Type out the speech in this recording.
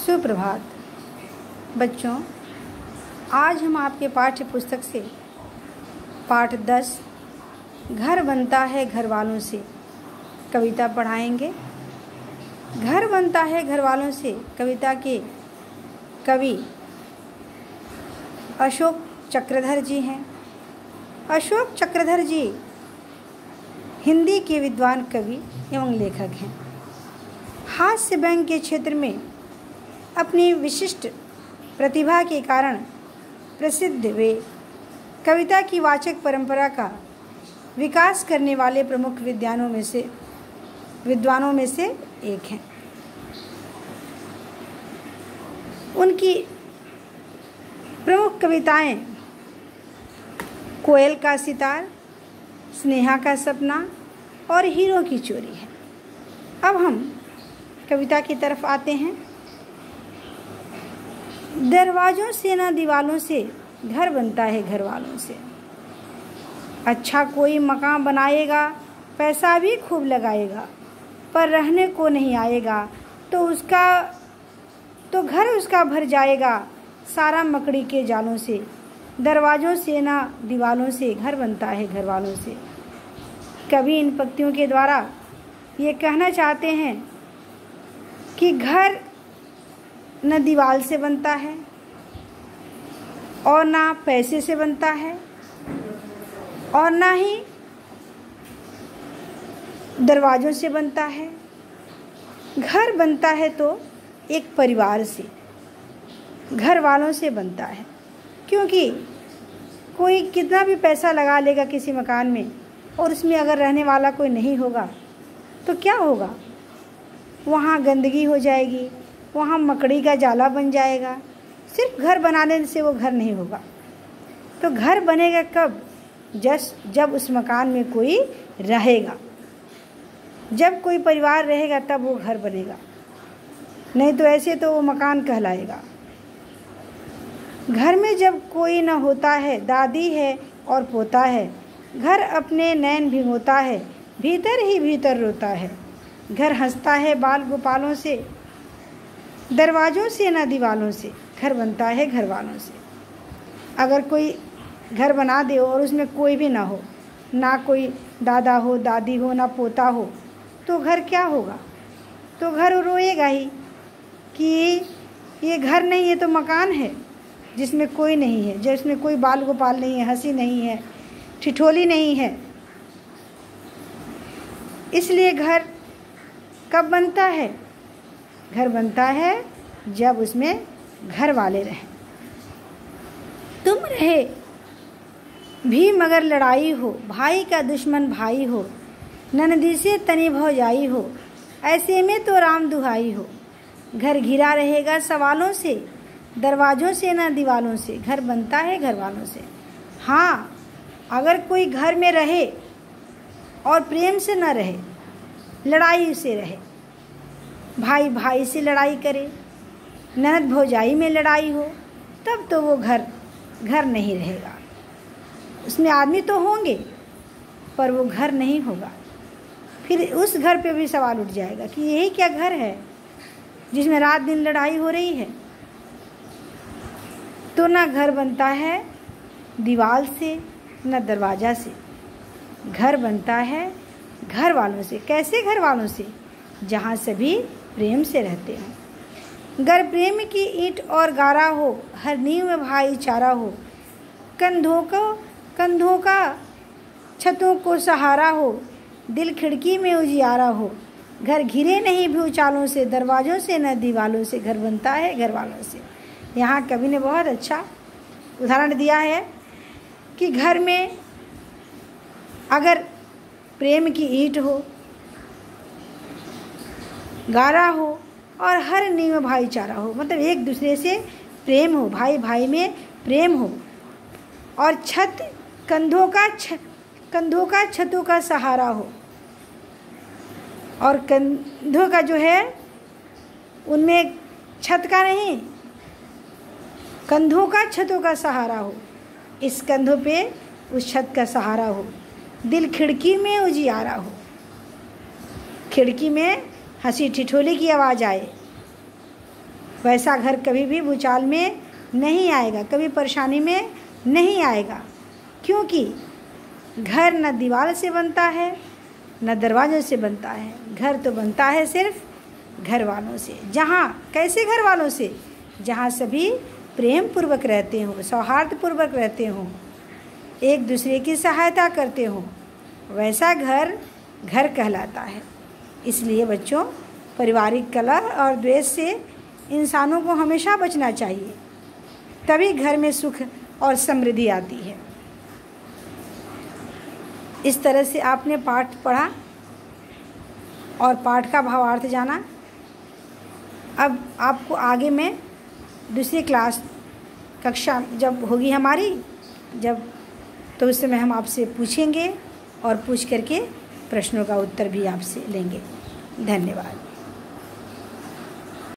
सुप्रभात बच्चों, आज हम आपके पाठ्य पुस्तक से पाठ 10 घर बनता है घर वालों से कविता पढ़ाएंगे। घर बनता है घर वालों से कविता के कवि अशोक चक्रधर जी हैं। अशोक चक्रधर जी हिंदी के विद्वान कवि एवं लेखक हैं। हास्य व्यंग्य के क्षेत्र में अपनी विशिष्ट प्रतिभा के कारण प्रसिद्ध वे कविता की वाचक परंपरा का विकास करने वाले प्रमुख विद्वानों में से एक हैं। उनकी प्रमुख कविताएं कोयल का सितार, स्नेहा का सपना और हीरो की चोरी है। अब हम कविता की तरफ आते हैं। दरवाज़ों से ना दीवालों से घर बनता है घर वालों से। अच्छा कोई मकान बनाएगा, पैसा भी खूब लगाएगा, पर रहने को नहीं आएगा तो घर उसका भर जाएगा सारा मकड़ी के जालों से। दरवाज़ों से ना दीवालों से घर बनता है घर वालों से। कवि इन पंक्तियों के द्वारा ये कहना चाहते हैं कि घर न दीवार से बनता है और ना पैसे से बनता है और ना ही दरवाज़ों से बनता है। घर बनता है तो एक परिवार से, घर वालों से बनता है। क्योंकि कोई कितना भी पैसा लगा लेगा किसी मकान में और उसमें अगर रहने वाला कोई नहीं होगा तो क्या होगा? वहाँ गंदगी हो जाएगी, वहाँ मकड़ी का जाला बन जाएगा। सिर्फ घर बनाने से वो घर नहीं होगा। तो घर बनेगा कब? जब उस मकान में कोई रहेगा, जब कोई परिवार रहेगा तब वो घर बनेगा, नहीं तो ऐसे तो वो मकान कहलाएगा। घर में जब कोई न होता है, दादी है और पोता है, घर अपने नैन भिगोता है, भीतर ही भीतर रोता है। घर हंसता है बाल गोपालों से, दरवाज़ों से न दीवालों से घर बनता है घर वालों से। अगर कोई घर बना दे और उसमें कोई भी ना हो, ना कोई दादा हो, दादी हो, ना पोता हो, तो घर क्या होगा? तो घर रोएगा ही कि ये घर नहीं, ये तो मकान है जिसमें कोई नहीं है, जिसमें कोई बाल गोपाल नहीं है, हंसी नहीं है, ठिठोली नहीं है। इसलिए घर कब बनता है? घर बनता है जब उसमें घर वाले रहें। तुम रहे भी मगर लड़ाई हो, भाई का दुश्मन भाई हो, ननदी से तनी भौजाई हो, ऐसे में तो राम दुहाई हो। घर घिरा रहेगा सवालों से, दरवाज़ों से ना दीवालों से घर बनता है घर वालों से। हाँ, अगर कोई घर में रहे और प्रेम से न रहे, लड़ाई से रहे, भाई भाई से लड़ाई करे, ननद भौजाई में लड़ाई हो, तब तो वो घर नहीं रहेगा। उसमें आदमी तो होंगे पर वो घर नहीं होगा। फिर उस घर पे भी सवाल उठ जाएगा कि यही क्या घर है जिसमें रात दिन लड़ाई हो रही है। तो ना घर बनता है दीवार से न दरवाज़ा से, घर बनता है घर वालों से। कैसे घर वालों से? जहाँ सभी प्रेम से रहते हैं। घर प्रेम की ईंट और गारा हो, हर नींव में भाईचारा हो, कंधों का छतों को सहारा हो, दिल खिड़की में उजियारा हो। घर घिरे नहीं भूचालों से, दरवाज़ों से न दीवालों से घर बनता है घर वालों से। यहाँ कवि ने बहुत अच्छा उदाहरण दिया है कि घर में अगर प्रेम की ईंट हो, गारा हो और हर नींव में भाईचारा हो, मतलब एक दूसरे से प्रेम हो, भाई भाई में प्रेम हो, और कंधों का छतों का सहारा हो, और कंधों का जो है उनमें छत का नहीं, कंधों का छतों का सहारा हो, इस कंधों पे उस छत का सहारा हो। दिल खिड़की में उजियारा हो, खिड़की में हंसी ठिठोली की आवाज़ आए, वैसा घर कभी भी भूचाल में नहीं आएगा, कभी परेशानी में नहीं आएगा, क्योंकि घर न दीवार से बनता है न दरवाज़ों से बनता है। घर तो बनता है सिर्फ घर वालों से। जहाँ कैसे घर वालों से? जहाँ सभी प्रेम पूर्वक रहते हों, सौहार्द पूर्वक रहते हों, एक दूसरे की सहायता करते हों, वैसा घर घर कहलाता है। इसलिए बच्चों, पारिवारिक कलह और द्वेष से इंसानों को हमेशा बचना चाहिए, तभी घर में सुख और समृद्धि आती है। इस तरह से आपने पाठ पढ़ा और पाठ का भावार्थ जाना। अब आपको आगे में दूसरी क्लास कक्षा जब होगी हमारी, तो उस समय हम आपसे पूछेंगे और पूछ करके प्रश्नों का उत्तर भी आपसे लेंगे। धन्यवाद।